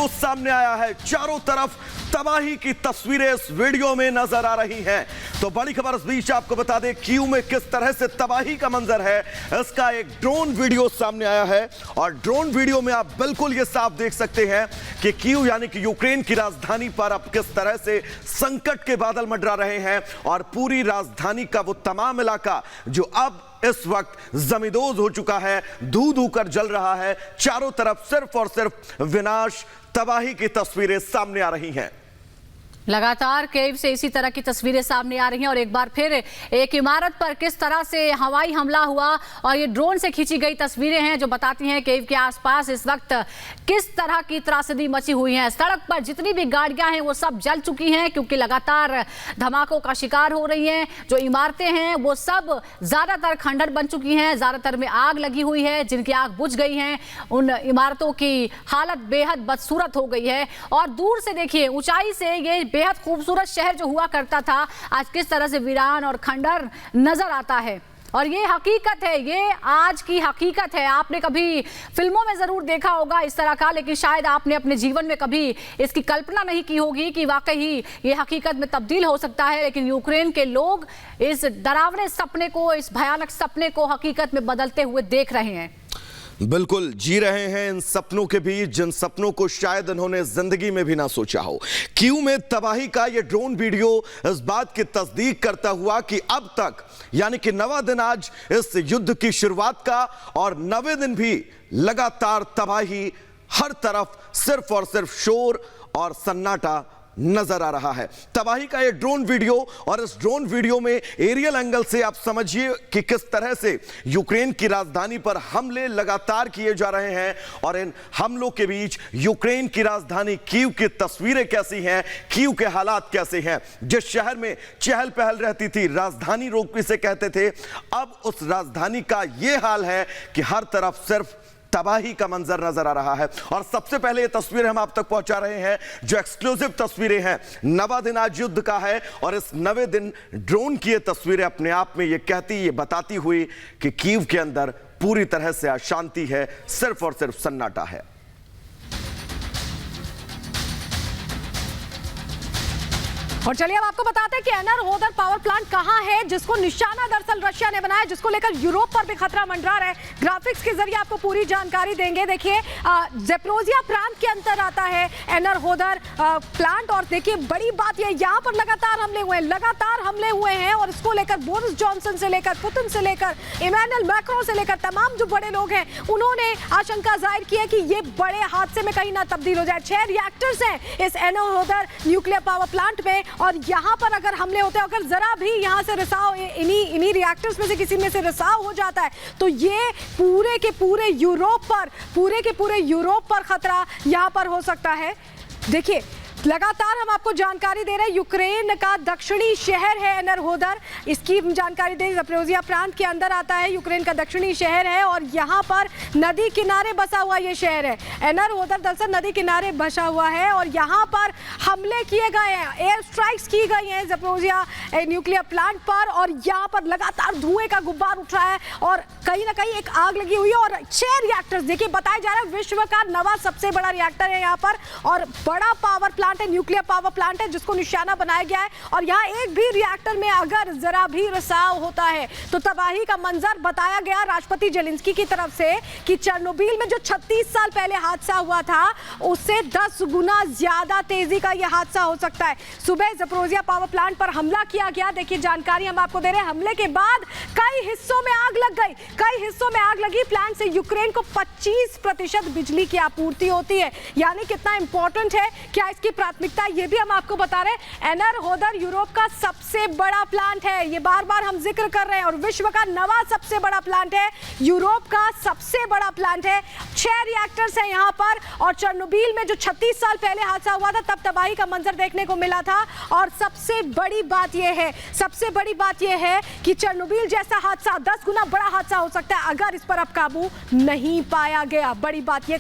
Video सामने आया है। चारों तरफ तबाही की तस्वीरें इस वीडियो में नजर आ रही हैं। तो बड़ी खबर इस बीच आपको बता दें, कीव में किस तरह से तबाही का मंजर है, इसका एक ड्रोन वीडियो सामने आया है। और ड्रोन वीडियो में आप बिल्कुल ये साफ देख सकते हैं कि कीव यानी कि यूक्रेन की राजधानी पर अब किस तरह से संकट के बादल मंडरा रहे हैं और पूरी राजधानी का वो तमाम इलाका जो अब इस वक्त जमींदोज हो चुका है, धू धू कर जल रहा है। चारों तरफ सिर्फ और सिर्फ विनाश, तबाही की तस्वीरें सामने आ रही हैं। लगातार कीव से इसी तरह की तस्वीरें सामने आ रही हैं और एक बार फिर एक इमारत पर किस तरह से हवाई हमला हुआ और ये ड्रोन से खींची गई तस्वीरें हैं जो बताती हैं कीव के आसपास इस वक्त किस तरह की त्रासदी मची हुई है। सड़क पर जितनी भी गाड़ियां हैं वो सब जल चुकी हैं क्योंकि लगातार धमाकों का शिकार हो रही हैं। जो इमारतें हैं वो सब ज्यादातर खंडर बन चुकी हैं, ज्यादातर में आग लगी हुई है। जिनकी आग बुझ गई है उन इमारतों की हालत बेहद बदसूरत हो गई है। और दूर से देखिए, ऊंचाई से ये बेहद खूबसूरत शहर जो हुआ करता था आज किस तरह से वीरान और खंडर नजर आता है। और ये हकीकत है, ये आज की हकीकत है। आपने कभी फिल्मों में जरूर देखा होगा इस तरह का, लेकिन शायद आपने अपने जीवन में कभी इसकी कल्पना नहीं की होगी कि वाकई ही ये हकीकत में तब्दील हो सकता है। लेकिन यूक्रेन के लोग इस डरावने सपने को, इस भयानक सपने को हकीकत में बदलते हुए देख रहे हैं। बिल्कुल जी रहे हैं इन सपनों के बीच, जिन सपनों को शायद उन्होंने जिंदगी में भी ना सोचा हो। कीव में तबाही का ये ड्रोन वीडियो इस बात की तस्दीक करता हुआ कि अब तक यानी कि 9वां दिन आज इस युद्ध की शुरुआत का, और 9वें दिन भी लगातार तबाही, हर तरफ सिर्फ और सिर्फ शोर और सन्नाटा नजर आ रहा है। तबाही का ये ड्रोन वीडियो, और इस ड्रोन वीडियो में एरियल एंगल से आप समझिए कि किस तरह से यूक्रेन की राजधानी पर हमले लगातार किए जा रहे हैं। और इन हमलों के बीच यूक्रेन की राजधानी कीव की तस्वीरें कैसी हैं, कीव के हालात कैसे हैं। जिस शहर में चहल पहल रहती थी, राजधानी लोग इसे कहते थे, अब उस राजधानी का ये हाल है कि हर तरफ सिर्फ तबाही का मंजर नजर आ रहा है। और सबसे पहले ये तस्वीरें हम आप तक पहुंचा रहे हैं, जो एक्सक्लूसिव तस्वीरें हैं। 9वां दिन आज युद्ध का है और इस 9वें दिन ड्रोन की ये तस्वीरें अपने आप में ये बताती हुई कि कीव के अंदर पूरी तरह से अशांति है, सिर्फ और सिर्फ सन्नाटा है। और चलिए अब आपको बताते हैं कि एनरहोदर पावर प्लांट कहां है, जिसको निशाना दरअसल रशिया ने बनाया, जिसको लेकर यूरोप पर भी खतरा मंडरा रहा है। ग्राफिक्स के जरिए आपको पूरी जानकारी देंगे। देखिए, ज़ेपोरिज़िया प्रांत के अंदर आता है एनरहोदर प्लांट। और देखिए, बड़ी बात यह, यहां पर लगातार हमले हुए हैं और इसको लेकर बोरिस जॉनसन से लेकर, पुतिन से लेकर, इमैनुअल मैक्रों से लेकर तमाम जो बड़े लोग हैं उन्होंने आशंका जाहिर की है कि ये बड़े हादसे में कहीं ना तब्दील हो जाए। 6 रिएक्टर्स हैं इस एनरहोदर न्यूक्लियर पावर प्लांट में, और यहां पर अगर हमले होते हैं, अगर जरा भी यहां से रिसाव, इन्हीं रिएक्टर्स में से किसी में से रिसाव हो जाता है तो ये पूरे के पूरे यूरोप पर खतरा यहां पर हो सकता है। देखिए, लगातार हम आपको जानकारी दे रहे हैं, यूक्रेन का दक्षिणी शहर है एनरहोदर। इसकी जानकारी दें, ज़ेपोरिज़िया प्रांत के अंदर आता है, यूक्रेन का दक्षिणी शहर है और यहाँ पर नदी किनारे बसा हुआ ये शहर है। एनरहोदर दरअसल नदी किनारे बसा हुआ है और यहाँ पर हमले किए गए हैं, एयर स्ट्राइक्स की गई हैं ज़ेपोरिज़िया न्यूक्लियर प्लांट पर। और यहाँ पर लगातार धुएं का गुब्बार उठ रहा है और कहीं ना कहीं एक आग लगी हुई है। और 6 रिएक्टर्स, देखिए, बताया जा रहा है विश्व का 9वां सबसे बड़ा रिएक्टर है यहाँ पर, और बड़ा पावर प्लांट है, न्यूक्लियर पावर प्लांट है, जिसको निशाना बनाया गया है। और यहाँ एक भी रिएक्टर में अगर जरा भी रिसाव होता है तो तबाही का मंजर बताया गया राष्ट्रपति जेलेंस्की की तरफ से कि चेरनोबिल में जो 36 साल पहले हादसा हुआ था उससे 10 गुना ज्यादा तेजी का यह हादसा हो सकता है। सुबह ज़ेपोरिज़िया पावर प्लांट पर हमला किया गया। देखिए, जानकारी हम आपको दे रहे हैं, हमले के बाद कई हिस्सों में आग लग गई, प्लांट से यूक्रेन को 25% बिजली की आपूर्ति होती है। यानी कितना इंपॉर्टेंट है, क्या इसकी प्राथमिकता, ये भी हम आपको बता रहे हैं। एनरहोदर यूरोप का सबसे बड़ा प्लांट है, ये बार बार हम जिक्र कर रहे हैं, और विश्व का 9वां सबसे बड़ा प्लांट है, यूरोप का सबसे बड़ा प्लांट है। 6 रिएक्टर्स हैं यहाँ पर। और चेरनोबिल में जो 36 साल पहले हादसा हुआ था तब तबाही का मंजर देखने को मिला था। और सबसे बड़ी बात यह है कि चेरनोबिल जैसा हादसा 10 गुना बड़ा हादसा हो सकता है अगर इस पर अब काबू नहीं पाया गया। बड़ी बात यह